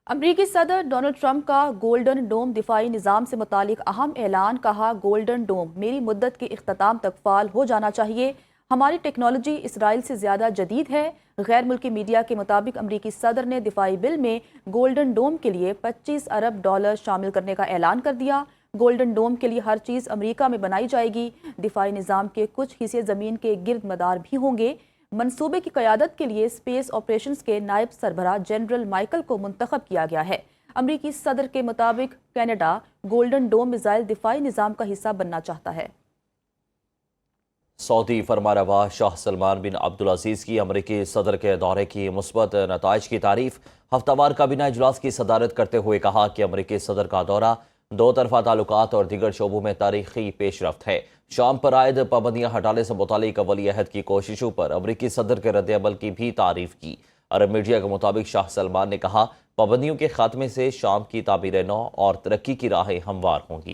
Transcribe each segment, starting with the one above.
امریکی صدر Donald Trump کا گولڈن ڈوم دفاعی نظام سے متعلق اہم اعلان۔ کہا، گولڈن ڈوم میری مدت کے اختتام تک فعال ہو جانا چاہیے۔ ہماری ٹیکنالوجی اسرائیل سے زیادہ جدید ہے۔ غیر ملکی میڈیا کے مطابق امریکی صدر نے دفاعی بل میں گولڈن ڈوم کے لیے $25 ارب شامل کرنے کا اعلان کر دیا۔ گولڈن ڈوم کے لیے ہر چیز امریکہ میں بنائی جائے گی۔ دفاعی نظام کے کچھ حصے زمین کے گرد مدار بھی ہوں گے۔ منصوبے کی قیادت کے لیے اسپیس آپریشنز کے نائب سربراہ جنرل مائیکل کو منتخب کیا گیا ہے۔ امریکی صدر کے مطابق کینیڈا گولڈن ڈوم میزائل دفاعی نظام کا حصہ بننا چاہتا ہے۔ سعودی فرمانروا شاہ سلمان بن عبدالعزیز کی امریکی صدر کے دورے کی مثبت نتائج کی تعریف۔ ہفتہ وار کابینہ اجلاس کی صدارت کرتے ہوئے کہا کہ امریکی صدر کا دورہ دو طرفہ تعلقات اور دیگر شعبوں میں تاریخی پیش رفت ہے۔ شام پر عائد پابندیاں ہٹانے سے متعلق ولی عہد کی کوششوں پر امریکی صدر کے رد عمل کی بھی تعریف کی۔ عرب میڈیا کے مطابق شاہ سلمان نے کہا، پابندیوں کے خاتمے سے شام کی تعمیر نو اور ترقی کی راہیں ہموار ہوں گی۔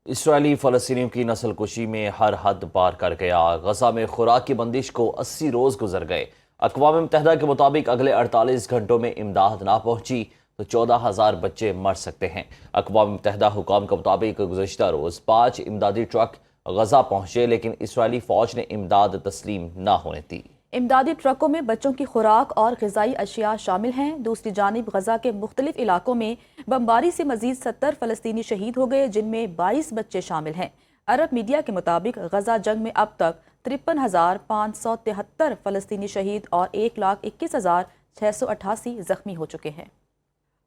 اسرائیلی فلسطینیوں کی نسل کشی میں ہر حد پار کر گیا۔ غزہ میں خوراک کی بندش کو 80 روز گزر گئے۔ اقوام متحدہ کے مطابق اگلے 48 گھنٹوں میں امداد نہ پہنچی تو 14,000 بچے مر سکتے ہیں۔ اقوام متحدہ حکام کے مطابق گزشتہ روز 5 امدادی ٹرک غزہ پہنچے، لیکن اسرائیلی فوج نے امداد تسلیم نہ ہونے دی۔ امدادی ٹرکوں میں بچوں کی خوراک اور غذائی اشیاء شامل ہیں۔ دوسری جانب غزہ کے مختلف علاقوں میں بمباری سے مزید 70 فلسطینی شہید ہو گئے، جن میں 22 بچے شامل ہیں۔ عرب میڈیا کے مطابق غزہ جنگ میں اب تک 53,573 فلسطینی شہید اور 1,21,688 زخمی ہو چکے ہیں۔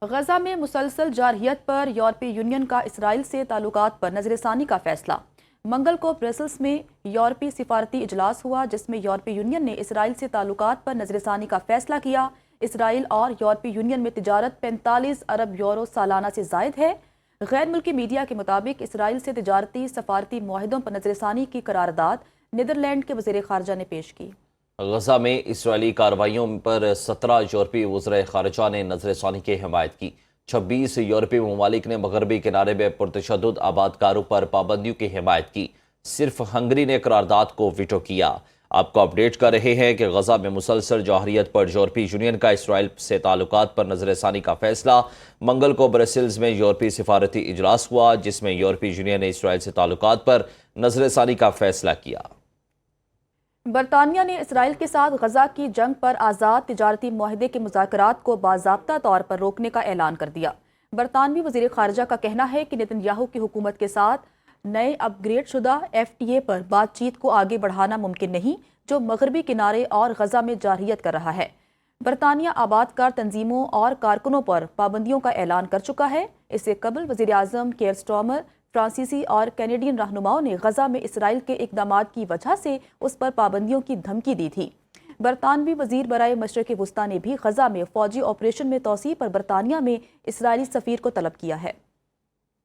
غزہ میں مسلسل جارحیت پر یورپی یونین کا اسرائیل سے تعلقات پر نظر ثانی کا فیصلہ۔ منگل کو برسلز میں یورپی سفارتی اجلاس ہوا، جس میں یورپی یونین نے اسرائیل سے تعلقات پر نظر ثانی کا فیصلہ کیا۔ اسرائیل اور یورپی یونین میں تجارت 45 ارب یورو سالانہ سے زائد ہے۔ غیر ملکی میڈیا کے مطابق اسرائیل سے تجارتی سفارتی معاہدوں پر نظر ثانی کی قرارداد نیدرلینڈ کے وزیر خارجہ نے پیش کی۔ غزہ میں اسرائیلی کارروائیوں پر 17 یورپی وزرائے خارجہ نے نظر ثانی کی حمایت کی۔ 26 یورپی ممالک نے مغربی کنارے میں پرتشدد آبادکاروں پر پابندیوں کی حمایت کی۔ صرف ہنگری نے قرارداد کو ویٹو کیا۔ آپ کو اپڈیٹ کر رہے ہیں کہ غزہ میں مسلسل جارحیت پر یورپی یونین کا اسرائیل سے تعلقات پر نظر ثانی کا فیصلہ۔ منگل کو برسلز میں یورپی سفارتی اجلاس ہوا، جس میں یورپی یونین نے اسرائیل سے تعلقات پر نظر ثانی کا فیصلہ کیا۔ برطانیہ نے اسرائیل کے ساتھ غزہ کی جنگ پر آزاد تجارتی معاہدے کے مذاکرات کو باضابطہ طور پر روکنے کا اعلان کر دیا۔ برطانوی وزیر خارجہ کا کہنا ہے کہ نتن یاہو کی حکومت کے ساتھ نئے اپ گریڈ شدہ FTA پر بات چیت کو آگے بڑھانا ممکن نہیں، جو مغربی کنارے اور غزہ میں جارحیت کر رہا ہے۔ برطانیہ آباد کار تنظیموں اور کارکنوں پر پابندیوں کا اعلان کر چکا ہے۔ اس سے قبل وزیر اعظم کیئر سٹارمر، فرانسیسی اور کینیڈین رہنماؤں نے غزہ میں اسرائیل کے اقدامات کی وجہ سے اس پر پابندیوں کی دھمکی دی تھی۔ برطانوی وزیر برائے مشرق وسطیٰ نے بھی غزہ میں فوجی آپریشن میں توسیع پر برطانیہ میں اسرائیلی سفیر کو طلب کیا ہے۔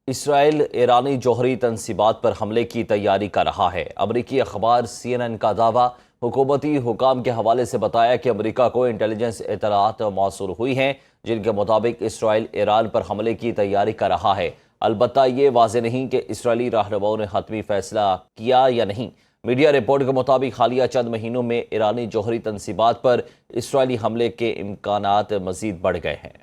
اسرائیل ایرانی جوہری تنصیبات پر حملے کی تیاری کر رہا ہے۔ امریکی اخبار CNN کا دعویٰ حکومتی حکام کے حوالے سے بتایا کہ امریکہ کو انٹیلیجنس اطلاعات موصول ہوئی ہیں، جن کے مطابق اسرائیل ایران پر حملے کی تیاری کر رہا ہے۔ البتہ یہ واضح نہیں کہ اسرائیلی رہنماؤں نے حتمی فیصلہ کیا یا نہیں۔ میڈیا رپورٹ کے مطابق حالیہ چند مہینوں میں ایرانی جوہری تنصیبات پر اسرائیلی حملے کے امکانات مزید بڑھ گئے ہیں۔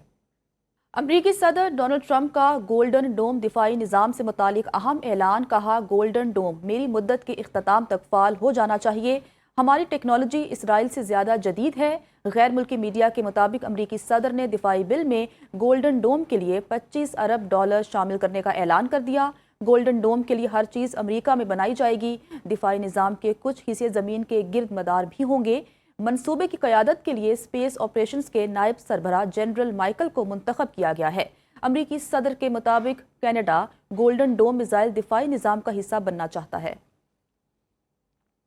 امریکی صدر ڈونلڈ ٹرمپ کا گولڈن ڈوم دفاعی نظام سے متعلق اہم اعلان۔ کہا، گولڈن ڈوم میری مدت کے اختتام تک فعال ہو جانا چاہیے۔ ہماری ٹیکنالوجی اسرائیل سے زیادہ جدید ہے۔ غیر ملکی میڈیا کے مطابق امریکی صدر نے دفاعی بل میں گولڈن ڈوم کے لیے $25 ارب شامل کرنے کا اعلان کر دیا۔ گولڈن ڈوم کے لیے ہر چیز امریکہ میں بنائی جائے گی۔ دفاعی نظام کے کچھ حصے زمین کے گرد مدار بھی ہوں گے۔ منصوبے کی قیادت کے لیے اسپیس آپریشنز کے نائب سربراہ جنرل مائیکل کو منتخب کیا گیا ہے۔ امریکی صدر کے مطابق کینیڈا گولڈن ڈوم میزائل دفاعی نظام کا حصہ بننا چاہتا ہے۔